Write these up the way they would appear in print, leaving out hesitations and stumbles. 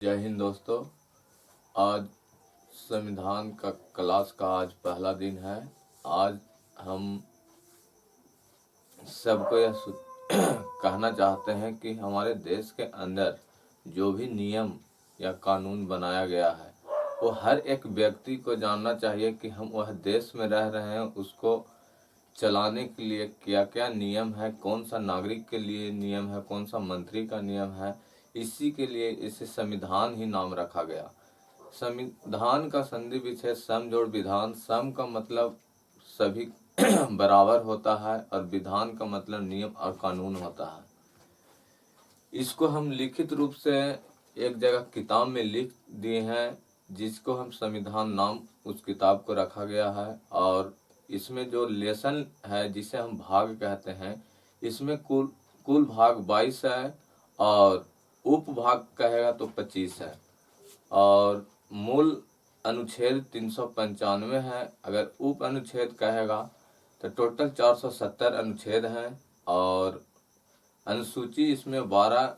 जय हिंद दोस्तों। आज संविधान का क्लास का आज पहला दिन है। आज हम सबको यह कहना चाहते हैं कि हमारे देश के अंदर जो भी नियम या कानून बनाया गया है वो हर एक व्यक्ति को जानना चाहिए कि हम वह देश में रह रहे हैं, उसको चलाने के लिए क्या क्या नियम है, कौन सा नागरिक के लिए नियम है, कौन सा मंत्री का नियम है। इसी के लिए इसे संविधान ही नाम रखा गया। संविधान का संधि विच्छेद सम जोड़ विधान, सम का मतलब सभी बराबर होता है और विधान का मतलब नियम और कानून होता है। इसको हम लिखित रूप से एक जगह किताब में लिख दिए हैं, जिसको हम संविधान नाम उस किताब को रखा गया है। और इसमें जो लेसन है, जिसे हम भाग कहते हैं, इसमें कुल भाग 22 है और उपभाग कहेगा तो 25 है और मूल अनुच्छेद 395 है। अगर उप अनुच्छेद कहेगा तो टोटल 470 अनुच्छेद हैं और अनुसूची इसमें 12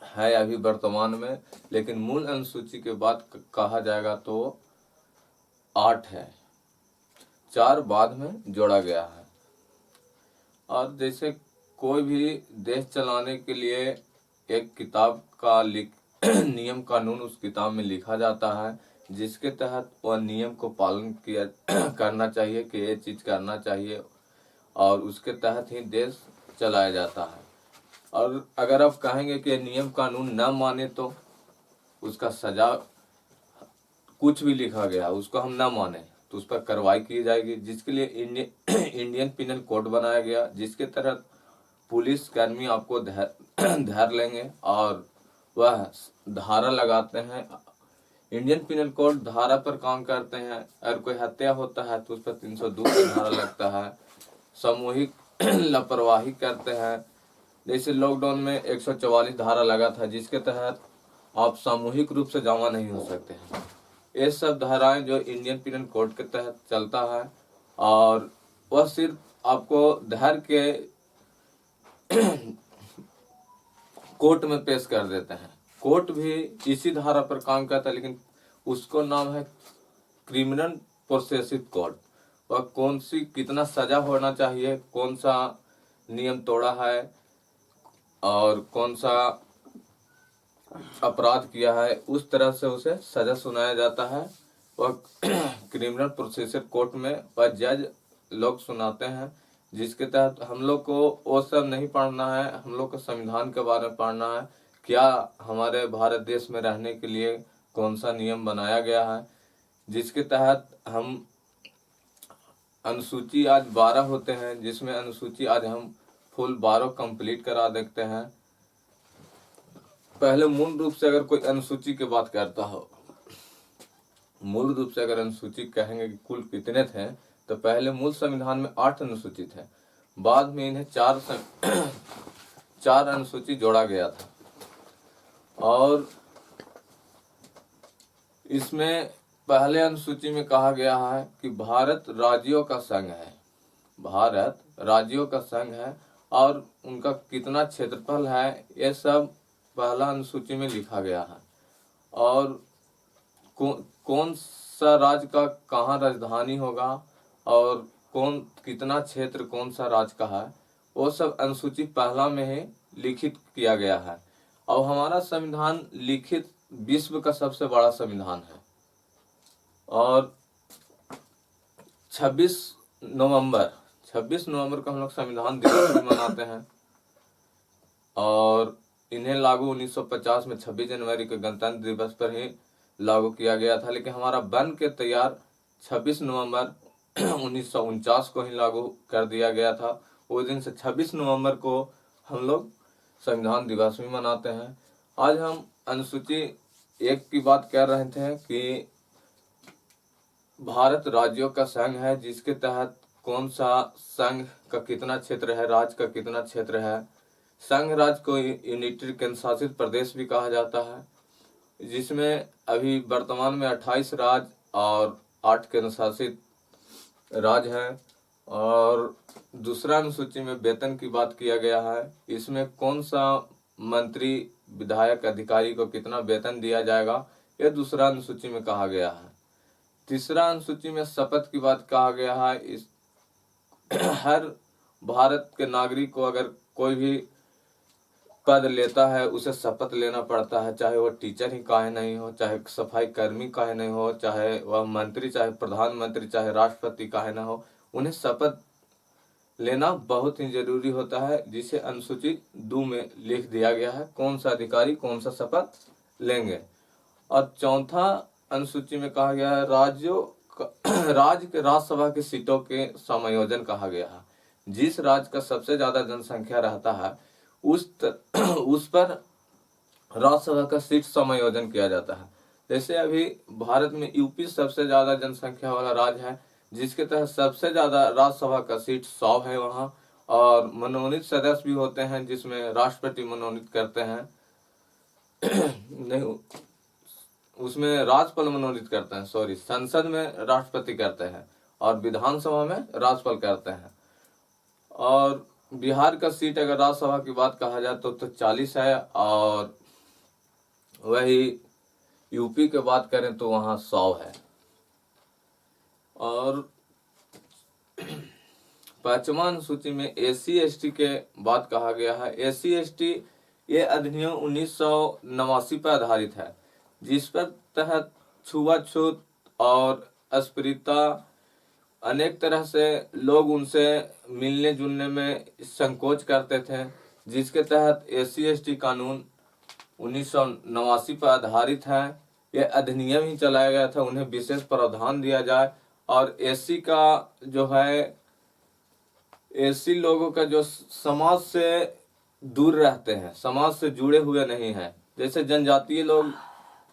है अभी वर्तमान में, लेकिन मूल अनुसूची के बाद कहा जाएगा तो 8 है, 4 बाद में जोड़ा गया है। और जैसे कोई भी देश चलाने के लिए एक किताब का नियम कानून उस किताब में लिखा जाता है, जिसके तहत वह नियम को पालन किया करना चाहिए कि ये चीज़ करना चाहिए और उसके तहत ही देश चलाया जाता है। और अगर आप कहेंगे कि नियम कानून न माने तो उसका सजा, कुछ भी लिखा गया उसको हम न माने तो उस पर कार्रवाई की जाएगी, जिसके लिए इंडियन पिनल कोड बनाया गया, जिसके तहत पुलिस कर्मी आपको धर लेंगे और वह धारा लगाते हैं। इंडियन पिनल कोड धारा पर काम करते हैं। अगर कोई हत्या होता है तो उस पर 302 का धारा लगता है। सामूहिक लापरवाही करते हैं, जैसे लॉकडाउन में 144 धारा लगा था, जिसके तहत आप सामूहिक रूप से जमा नहीं हो सकते हैं। ये सब धाराएं जो इंडियन पिनल कोड के तहत चलता है और वह सिर्फ आपको धर के कोर्ट में पेश कर देते हैं। कोर्ट भी इसी धारा पर काम करता है, लेकिन उसको नाम है क्रिमिनल प्रोसेसिव कोड। वह कौन सी कितना सजा होना चाहिए, कौन सा नियम तोड़ा है और कौन सा अपराध किया है, उस तरह से उसे सजा सुनाया जाता है। वह क्रिमिनल प्रोसेसर कोर्ट में वह जज लोग सुनाते हैं, जिसके तहत हम लोग को वो सब नहीं पढ़ना है। हम लोग को संविधान के बारे में पढ़ना है, क्या हमारे भारत देश में रहने के लिए कौन सा नियम बनाया गया है, जिसके तहत हम अनुसूची आज 12 होते हैं, जिसमें अनुसूची आज हम फुल 12 कंप्लीट करा देखते हैं। पहले मूल रूप से अगर कोई अनुसूची की बात करता हो, मूल रूप से अगर अनुसूची कहेंगे कि कुल कितने थे, तो पहले मूल संविधान में 8 अनुसूची थे। बाद में इन्हें 4 अनुसूची जोड़ा गया था और इसमें पहले अनुसूची में कहा गया है कि भारत राज्यों का संघ है। भारत राज्यों का संघ है और उनका कितना क्षेत्रफल है, ये सब पहला अनुसूची में लिखा गया है। और कौन सा राज्य का कहाँ राजधानी होगा और कितना क्षेत्र कौन सा राज्य का है, वो सब अनुसूची पहला में ही लिखित किया गया है। और हमारा संविधान लिखित विश्व का सबसे बड़ा संविधान है और 26 नवंबर को हम लोग संविधान दिवस भी मनाते हैं। और इन्हें लागू 1950 में 26 जनवरी के गणतंत्र दिवस पर ही लागू किया गया था, लेकिन हमारा बन के तैयार 26 नवंबर 1949 को ही लागू कर दिया गया था। उस दिन से 26 नवंबर को हम लोग संविधान दिवस भी मनाते हैं। आज हम अनुसूची 1 की बात कर रहे थे कि भारत राज्यों का संघ है, जिसके तहत कौन सा संघ का कितना क्षेत्र है, राज्य का कितना क्षेत्र है। संघ राज्य को यूनिटरी केंद्र शासित प्रदेश भी कहा जाता है, जिसमें अभी वर्तमान में 28 राज्य और 8 केंद्र शासित राज्य हैं। और दूसरा अनुसूची में वेतन की बात किया गया है। इसमें कौन सा मंत्री विधायक अधिकारी को कितना वेतन दिया जाएगा, यह दूसरा अनुसूची में कहा गया है। तीसरा अनुसूची में शपथ की बात कहा गया है। इस हर भारत के नागरिक को अगर कोई भी पद लेता है उसे शपथ लेना पड़ता है, चाहे वह टीचर ही काहे नहीं हो, चाहे सफाई कर्मी काहे नहीं हो, चाहे वह मंत्री, चाहे प्रधानमंत्री, चाहे राष्ट्रपति काहे ना हो, उन्हें शपथ लेना बहुत ही जरूरी होता है, जिसे अनुसूची 2 में लिख दिया गया है कौन सा अधिकारी कौन सा शपथ लेंगे। और चौथा अनुसूची में कहा गया है राज्य के राज्यसभा की सीटों के समायोजन कहा गया है। जिस राज्य का सबसे ज्यादा जनसंख्या रहता है उस पर राज्यसभा का सीट समायोजन किया जाता है। जैसे अभी भारत में यूपी सबसे ज्यादा जनसंख्या वाला राज्य है, जिसके तहत सबसे ज्यादा राज्यसभा का सीट 100 है वहाँ, और मनोनीत सदस्य भी होते हैं जिसमें राष्ट्रपति मनोनीत करते हैं नहीं, उसमें राज्यपाल मनोनीत करते हैं, सॉरी, संसद में राष्ट्रपति करते हैं और विधानसभा में राज्यपाल करते हैं। और बिहार का सीट अगर राज्यसभा की बात कहा जाए तो 40 है, और वही यूपी की बात करें तो वहाँ 100 है। और 5वां अनुसूची में SC/ST के बात कहा गया है। SC/ST ये अधिनियम 1989 पर आधारित है, जिस पर तहत छुआछूत और अस्पृश्यता अनेक तरह से लोग उनसे मिलने जुलने में संकोच करते थे, जिसके तहत SC/ST कानून 1989 पर आधारित है। यह अधिनियम ही चलाया गया था, उन्हें विशेष प्रावधान दिया जाए। और SC का जो है, SC लोगों का जो समाज से दूर रहते हैं, समाज से जुड़े हुए नहीं हैं, जैसे जनजातीय लोग,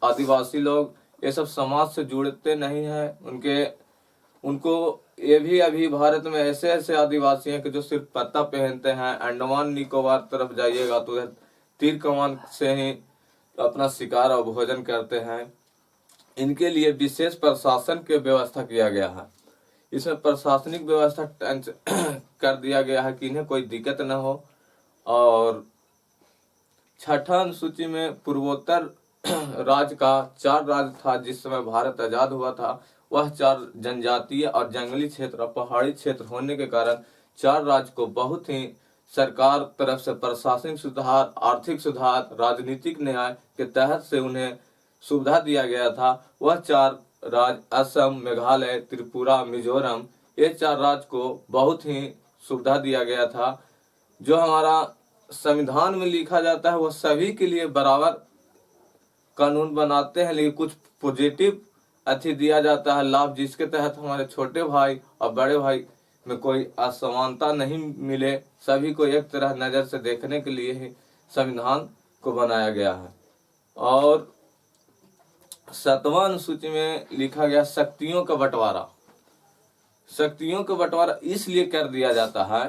आदिवासी लोग, ये सब समाज से जुड़ते नहीं हैं। उनको ये भी अभी भारत में ऐसे ऐसे आदिवासी हैं कि जो सिर्फ पत्ता पहनते हैं। अंडमान निकोबार तरफ जाइएगा तो उधर तीर कमान से ही अपना शिकार और भोजन करते हैं। इनके लिए विशेष प्रशासन की व्यवस्था किया गया है। इसमें प्रशासनिक व्यवस्था कर दिया गया है कि इन्हें कोई दिक्कत न हो। और 6ठा अनुसूची में पूर्वोत्तर राज्य का 4 राज्य था जिस समय भारत आजाद हुआ था। वह 4 जनजातीय और जंगली क्षेत्र और पहाड़ी क्षेत्र होने के कारण 4 राज्य को बहुत ही सरकार तरफ से प्रशासनिक सुधार, आर्थिक सुधार, राजनीतिक न्याय के तहत से उन्हें सुविधा दिया गया था। वह 4 राज्य असम, मेघालय, त्रिपुरा, मिजोरम, ये 4 राज्य को बहुत ही सुविधा दिया गया था। जो हमारा संविधान में लिखा जाता है वह सभी के लिए बराबर कानून बनाते हैं, लेकिन कुछ पॉजिटिव अति दिया जाता है लाभ, जिसके तहत हमारे छोटे भाई और बड़े भाई में कोई असमानता नहीं मिले, सभी को एक तरह नजर से देखने के लिए ही संविधान को बनाया गया है। और 7वां अनुसूची में लिखा गया शक्तियों का बंटवारा। शक्तियों का बंटवारा इसलिए कर दिया जाता है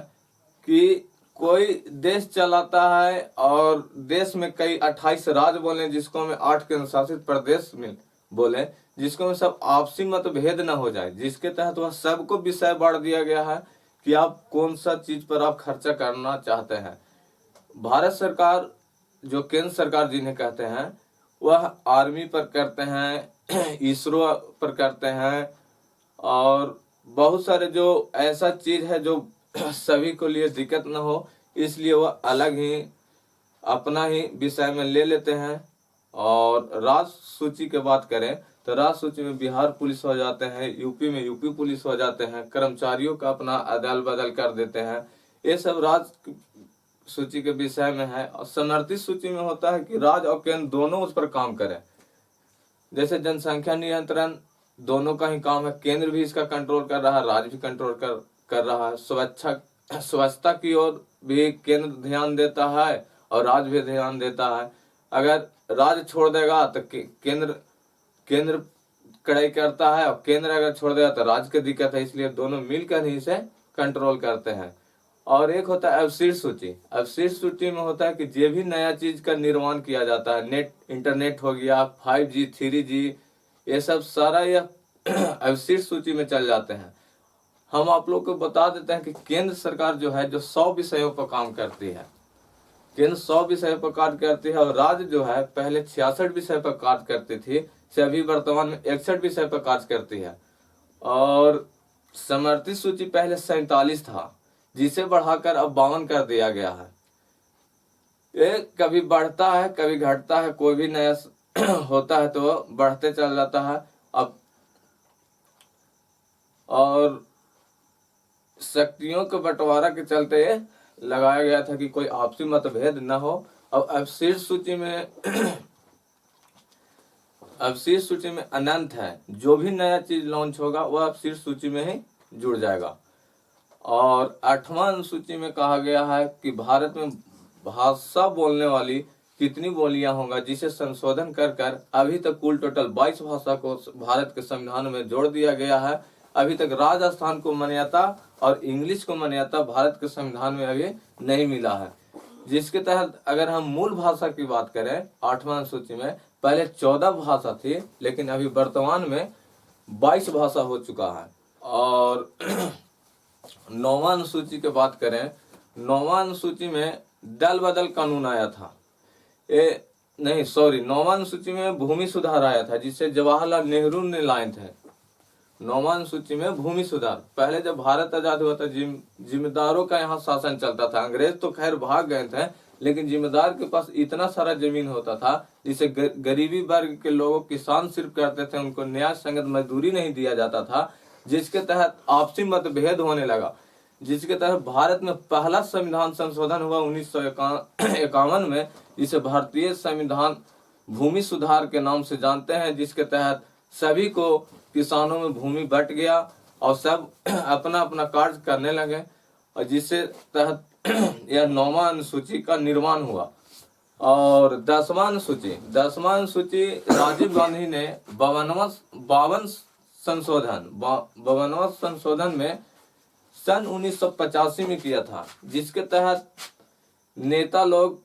कि कोई देश चलाता है और देश में कई 28 राज्य बोले, जिसको हमें 8 केंद्र शासित प्रदेश में बोले, जिसको में सब आपसी मतभेद न हो जाए, जिसके तहत वह सबको विषय बांट दिया गया है कि आप कौन सा चीज पर आप खर्चा करना चाहते हैं। भारत सरकार, जो केंद्र सरकार जिन्हें कहते हैं, वह आर्मी पर करते हैं, इसरो पर करते हैं, और बहुत सारे जो ऐसा चीज है जो सभी को लिए दिक्कत न हो, इसलिए वह अलग ही अपना ही विषय में ले लेते हैं। और राज्य सूची की बात करें तो राज्य सूची में बिहार पुलिस हो जाते हैं, यूपी में यूपी पुलिस हो जाते हैं, कर्मचारियों का अपना अदल बदल कर देते हैं। ये सब राज्य सूची के विषय में है। और संरक्षित सूची में होता है कि राज्य और केंद्र दोनों उस पर काम करें। जैसे जनसंख्या नियंत्रण दोनों का ही काम है, केंद्र भी इसका कंट्रोल कर रहा है, राज्य भी कंट्रोल कर रहा है। स्वच्छता की ओर भी केंद्र ध्यान देता है और राज्य भी ध्यान देता है। अगर राज्य छोड़ देगा तो केंद्र कड़ाई करता है, और केंद्र अगर छोड़ देगा तो राज्य की दिक्कत है, इसलिए दोनों मिलकर ही इसे कंट्रोल करते हैं। और एक होता है अवशिष्ट सूची। अवशिष्ट सूची में होता है कि जो भी नया चीज का निर्माण किया जाता है, इंटरनेट हो गया, 5G, 3G, ये सब सारा यह अवशिष्ट सूची में चल जाते हैं। हम आप लोग को बता देते हैं कि केंद्र सरकार जो है, जो 100 विषयों पर काम करती है, केंद्र 100 विषय पर कार्य करती है और राज्य जो है पहले 66 विषय पर कार्य करती थी, से अभी वर्तमान में 61 विषय पर कार्य करती है। और समर्थित सूची पहले 47 था, जिसे बढ़ाकर अब 52 कर दिया गया है। ये कभी बढ़ता है कभी घटता है, कोई भी नया होता है तो बढ़ते चल जाता है। अब और शक्तियों के बंटवारा के चलते लगाया गया था कि कोई आपसी मतभेद न हो। अब शीर्ष सूची में अब शीर्ष सूची में अनंत है, जो भी नया चीज लॉन्च होगा वह अब शीर्ष सूची में ही जुड़ जाएगा। और 8वां अनुसूची में कहा गया है कि भारत में भाषा बोलने वाली कितनी बोलियां होगा, जिसे संशोधन कर कर अभी तक कुल टोटल 22 भाषा को भारत के संविधान में जोड़ दिया गया है। अभी तक राजस्थान को मान्यता और इंग्लिश को मान्यता भारत के संविधान में अभी नहीं मिला है, जिसके तहत अगर हम मूल भाषा की बात करें 8वां अनुसूची में पहले 14 भाषा थी, लेकिन अभी वर्तमान में 22 भाषा हो चुका है। और 9वां अनुसूची की बात करें, 9वां अनुसूची में दल बदल कानून आया था। 9वां अनुसूची में भूमि सुधार आया था, जिसे जवाहरलाल नेहरू ने लाए थे। 9वां अनुसूची में भूमि सुधार, पहले जब भारत आजाद हुआ था जिम्मेदारों का यहाँ शासन चलता था। अंग्रेज तो खैर भाग गए थे, लेकिन जिम्मेदार के पास इतना सारा जमीन होता था जिसे गरीबी वर्ग के लोग किसान सिर्फ करते थे, उनको न्याय संगत मजदूरी नहीं दिया जाता था, जिसके तहत आपसी मतभेद होने लगा। जिसके तहत भारत में पहला संविधान संशोधन हुआ 1951 में, जिसे भारतीय संविधान भूमि सुधार के नाम से जानते हैं, जिसके तहत सभी को किसानों में भूमि बंट गया और सब अपना अपना कार्य करने लगे, और जिससे तहत यह 9वां अनुसूची का निर्माण हुआ। और 10वां अनुसूची राजीव गांधी ने 52वां संशोधन में सन 1985 में किया था, जिसके तहत नेता लोग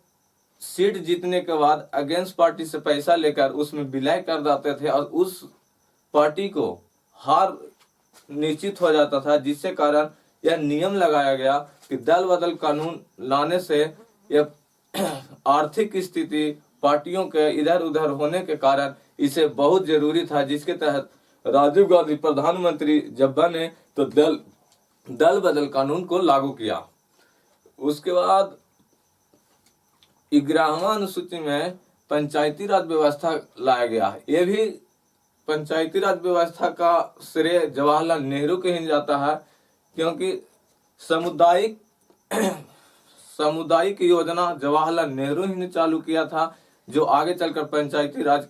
सीट जीतने के बाद अगेंस्ट पार्टी से पैसा लेकर उसमें विलय कर देते थे और उस पार्टी को हार निश्चित हो जाता था, जिससे कारण यह नियम लगाया गया कि दल बदल कानून लाने से यह आर्थिक स्थिति पार्टियों के इधर उधर होने के कारण इसे बहुत जरूरी था, जिसके तहत राजीव गांधी प्रधानमंत्री जब बने तो दल बदल कानून को लागू किया। उसके बाद 11वां अनुसूची में पंचायती राज व्यवस्था लाया गया। ये भी पंचायती राज व्यवस्था का श्रेय जवाहरलाल नेहरू के ही जाता है, क्योंकि सामुदायिक योजना जवाहरलाल नेहरू ही ने चालू किया था, जो आगे चलकर पंचायती राज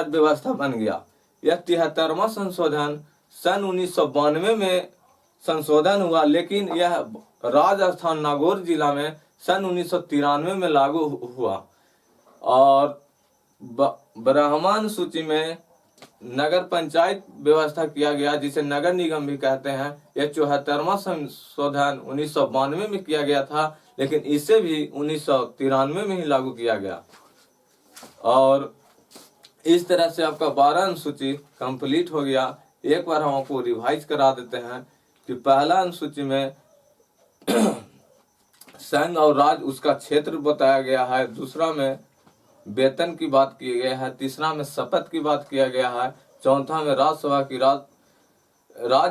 व्यवस्था बन गया। यह 73वां संशोधन सन 1992 में संशोधन हुआ, लेकिन यह राजस्थान नागौर जिला में सन 1993 में लागू हुआ। और 12वां अनुसूची में नगर पंचायत व्यवस्था किया गया, जिसे नगर निगम भी कहते हैं। यह 74वां संशोधन 1992 में किया गया था, लेकिन इसे भी 1993 में ही लागू किया गया। और इस तरह से आपका 12 अनुसूची कंप्लीट हो गया। एक बार हम आपको रिवाइज करा देते हैं कि पहला अनुसूची में संघ और राज्य उसका क्षेत्र बताया गया है, दूसरा में वेतन की बात की गई है, तीसरा में शपथ की बात किया गया है, चौथा में राज्य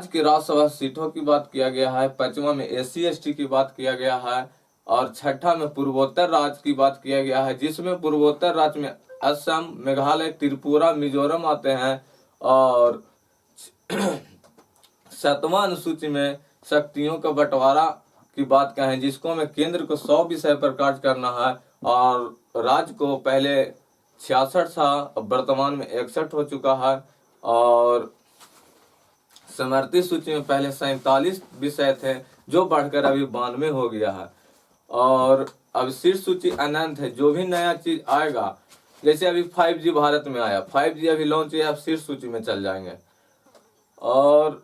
की राज्यसभा सीटों की बात किया गया है, पांचवा में SC/ST की बात किया गया है, और छठा में पूर्वोत्तर राज्य की बात किया गया है, जिसमें पूर्वोत्तर राज्य में असम, मेघालय, त्रिपुरा, मिजोरम आते हैं। और 7वां अनुसूची में शक्तियों का बंटवारा की बात कहें, जिसको में केंद्र को 100 विषय पर कार्य करना है और राज्य को पहले 66 था, अब वर्तमान में 61 हो चुका है। और समर्थित सूची में पहले 47 विषय थे, जो बढ़कर अभी 92 हो गया है। और अब शीर्ष सूची अनंत है, जो भी नया चीज आएगा, जैसे अभी 5G भारत में आया, 5G अभी लॉन्च है, आप शीर्ष सूची में चल जाएंगे। और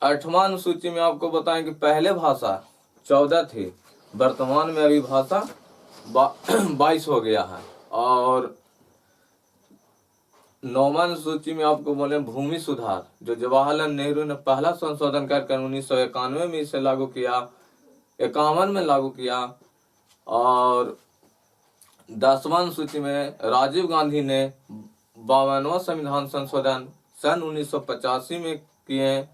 8वां अनुसूची में आपको बताएं कि पहले भाषा 14 थी, वर्तमान में अभी भाषा 22 हो गया है। और 9वां अनुसूची में आपको बोले भूमि सुधार, जो जवाहरलाल नेहरू ने पहला संशोधन कर 1991 में इसे लागू किया। 1951 में लागू किया। और 10वां अनुसूची में राजीव गांधी ने 52वां संविधान संशोधन सन 1985 में किए।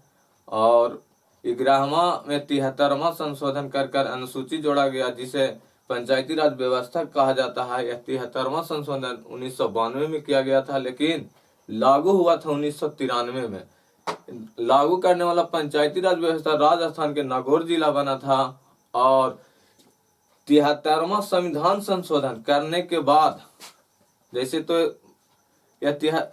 और 11वां में 73वां संशोधन कर अनुसूची जोड़ा गया, जिसे पंचायती राज व्यवस्था कहा जाता है। यह 73वां संशोधन 1992 में किया गया था, लेकिन लागू हुआ था 1993 में। लागू करने वाला पंचायती राज व्यवस्था राजस्थान के नागौर जिला बना था। और 73वां संविधान संशोधन करने के बाद, जैसे तो यह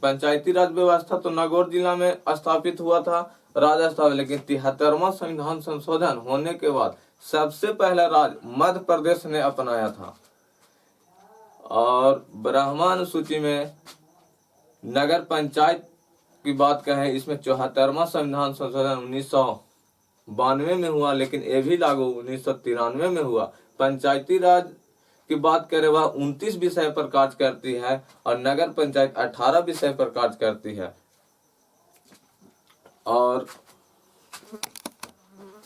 पंचायती राज व्यवस्था तो नागौर जिला में स्थापित हुआ था राजस्थान, लेकिन 73वां संविधान संशोधन होने के बाद सबसे पहला राज्य मध्य प्रदेश ने अपनाया था। और 12वां अनुसूची में नगर पंचायत की बात कहें, इसमें 74वां संविधान संशोधन 1992 में हुआ, लेकिन ये भी लागू 1993 में हुआ। पंचायती राज की बात करें, वह 29 विषय पर कार्य करती है और नगर पंचायत 18 विषय पर कार्य करती है। और